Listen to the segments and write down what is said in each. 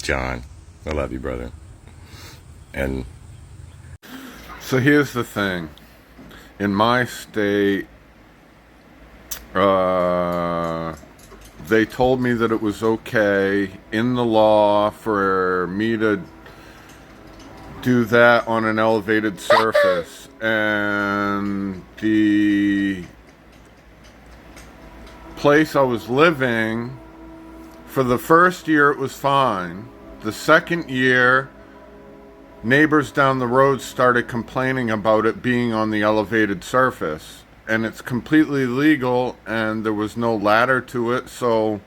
John. I love you, brother. And So here's the thing. In my state, they told me that it was okay in the law for me to do that on an elevated surface. And the place I was living, for the first year it was fine. The second year, neighbors down the road started complaining about it being on the elevated surface. And it's completely legal, and there was no ladder to it, so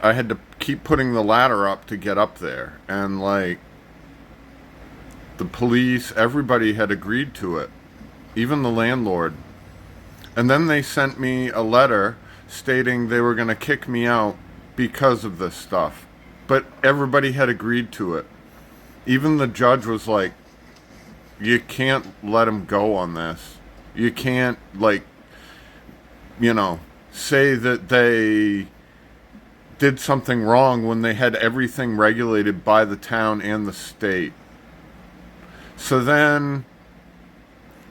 I had to keep putting the ladder up to get up there. And, like, the police, everybody had agreed to it, even the landlord. And then they sent me a letter stating they were going to kick me out because of this stuff. But everybody had agreed to it. Even the judge was like, you can't let him go on this. You can't, like, say that they did something wrong when they had everything regulated by the town and the state. So then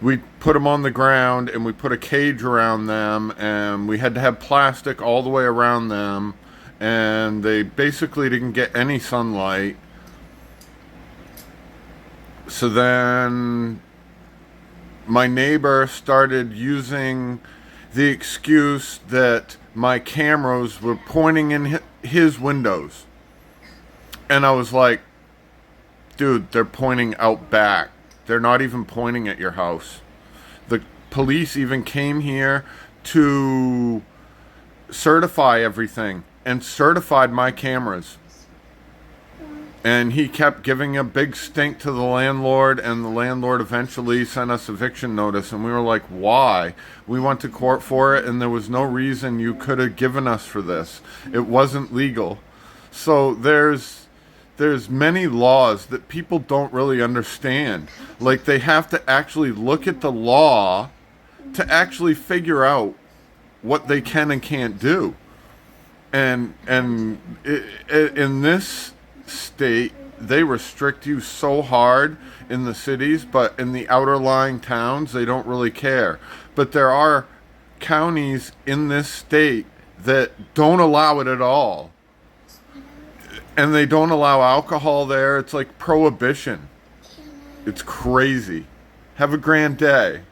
we put them on the ground and we put a cage around them, and we had to have plastic all the way around them, and they basically didn't get any sunlight. So then my neighbor started using the excuse that my cameras were pointing in his windows. And I was like, dude, they're pointing out back. They're not even pointing at your house. The police even came here to certify everything and certified my cameras. And he kept giving a big stink to the landlord, and the landlord eventually sent us eviction notice, and we were like, why? We went to court for it, and there was no reason you could have given us for this. It wasn't legal. So there's many laws that people don't really understand. Like, they have to actually look at the law to actually figure out what they can and can't do. And in this state, they restrict you so hard in the cities, but in the outer lying towns, they don't really care. But there are counties in this state that don't allow it at all. And they don't allow alcohol there. It's like prohibition. It's crazy. Have a grand day.